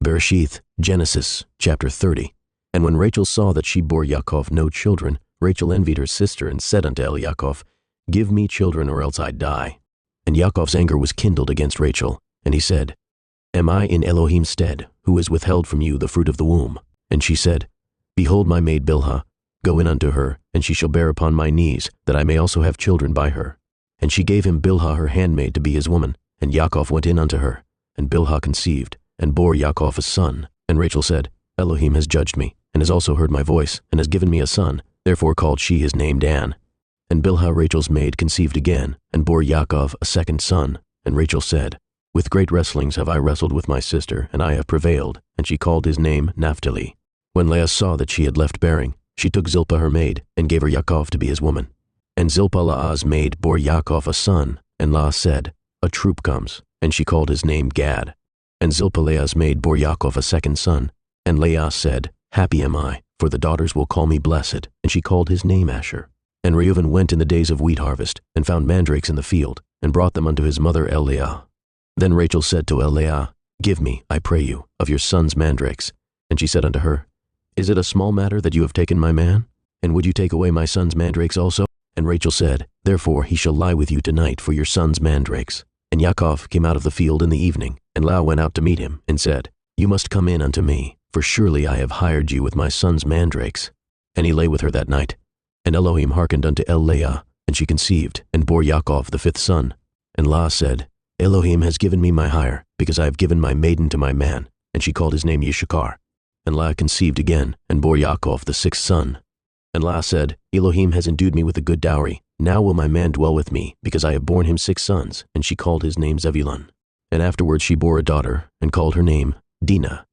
BERE'SHIYTH, Genesis, chapter 30. And when Rachel saw that she bore Yaakov no children, Rachel envied her sister and said unto Yaakov, Give me children, or else I die. And Yaakov's anger was kindled against Rachel, and he said, Am I in Elohim's stead, who has withheld from you the fruit of the womb? And she said, Behold my maid Bilhah, go in unto her, and she shall bear upon my knees, that I may also have children by her. And she gave him Bilhah her handmaid to be his woman, and Yaakov went in unto her, and Bilhah conceived, and bore Yaakov a son. And Rachel said, Elohim has judged me, and has also heard my voice, and has given me a son. Therefore called she his name Dan. And Bilhah Rachel's maid conceived again, and bore Yaakov a second son. And Rachel said, With great wrestlings have I wrestled with my sister, and I have prevailed. And she called his name Naphtali. When Leah saw that she had left bearing, she took Zilpah her maid, and gave her Yaakov to be his woman. And Zilpah Laah's maid bore Yaakov a son, and Laah said, A troop comes, and she called his name Gad. And Zilpah Leah's maid bore Yaakov a second son, and Leah said, Happy am I, for the daughters will call me blessed, and she called his name Asher. And Reuben went in the days of wheat harvest, and found mandrakes in the field, and brought them unto his mother Leah. Then Rachel said to Leah, Give me, I pray you, of your son's mandrakes. And she said unto her, Is it a small matter that you have taken my man? And would you take away my son's mandrakes also? And Rachel said, Therefore he shall lie with you tonight for your son's mandrakes. And Yaakov came out of the field in the evening, and Leah went out to meet him, and said, You must come in unto me, for surely I have hired you with my son's mandrakes. And he lay with her that night. And Elohim hearkened unto Leah, and she conceived, and bore Yaakov the fifth son. And Leah said, Elohim has given me my hire, because I have given my maiden to my man. And she called his name Yishakar. And Leah conceived again, and bore Yaakov the sixth son. And Leah said, Elohim has endued me with a good dowry. Now will my man dwell with me, because I have borne him 6 sons. And she called his name Zebulun. And afterwards she bore a daughter, and called her name Dinah.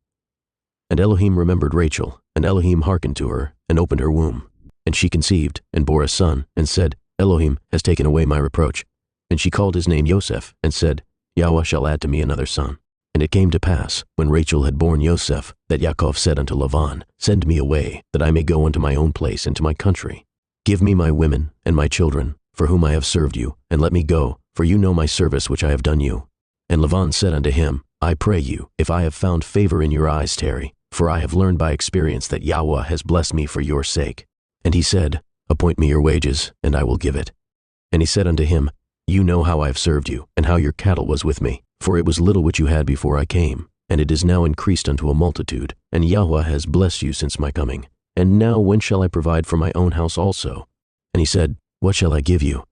And Elohim remembered Rachel, and Elohim hearkened to her, and opened her womb. And she conceived, and bore a son, and said, Elohim has taken away my reproach. And she called his name Yosef, and said, Yahweh shall add to me another son. And it came to pass, when Rachel had borne Yosef, that Yaakov said unto Laban, Send me away, that I may go unto my own place and to my country. Give me my women and my children, for whom I have served you, and let me go, for you know my service which I have done you. And Laban said unto him, I pray you, if I have found favor in your eyes, tarry, for I have learned by experience that Yahweh has blessed me for your sake. And he said, Appoint me your wages, and I will give it. And he said unto him, You know how I have served you, and how your cattle was with me, for it was little which you had before I came, and it is now increased unto a multitude, and Yahweh has blessed you since my coming. And now when shall I provide for my own house also? And he said, What shall I give you?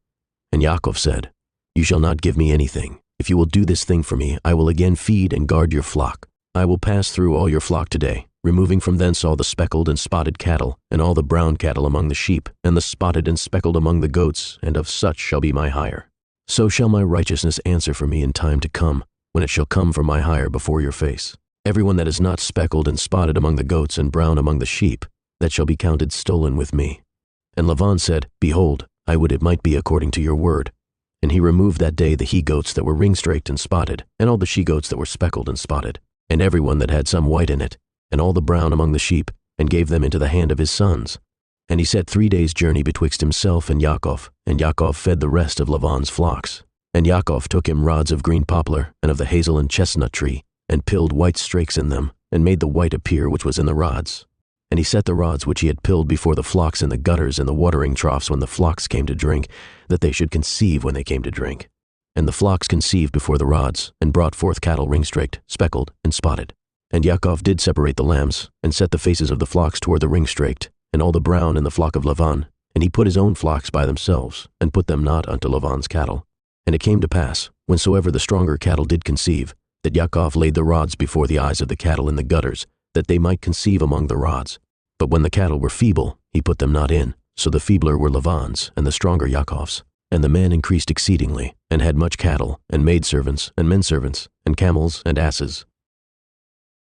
And Yaakov said, You shall not give me anything. If you will do this thing for me, I will again feed and guard your flock. I will pass through all your flock today, removing from thence all the speckled and spotted cattle, and all the brown cattle among the sheep, and the spotted and speckled among the goats, and of such shall be my hire. So shall my righteousness answer for me in time to come, when it shall come for my hire before your face. Everyone that is not speckled and spotted among the goats and brown among the sheep, that shall be counted stolen with me. And Laban said, Behold, I would it might be according to your word. And he removed that day the he-goats that were ring-straked and spotted, and all the she-goats that were speckled and spotted, and every one that had some white in it, and all the brown among the sheep, and gave them into the hand of his sons. And he set 3 days' journey betwixt himself and Yaakov fed the rest of Laban's flocks. And Yaakov took him rods of green poplar, and of the hazel and chestnut tree, and pilled white strakes in them, and made the white appear which was in the rods. And he set the rods which he had pilled before the flocks in the gutters and the watering troughs when the flocks came to drink, that they should conceive when they came to drink. And the flocks conceived before the rods, and brought forth cattle ring-straked, speckled, and spotted. And Yaakov did separate the lambs, and set the faces of the flocks toward the ring-straked, and all the brown in the flock of Laban. And he put his own flocks by themselves, and put them not unto Laban's cattle. And it came to pass, whensoever the stronger cattle did conceive, that Yaakov laid the rods before the eyes of the cattle in the gutters, that they might conceive among the rods. But when the cattle were feeble, he put them not in. So the feebler were Laban's, and the stronger Yaakov's. And the man increased exceedingly, and had much cattle, and maidservants, and menservants, and camels, and asses.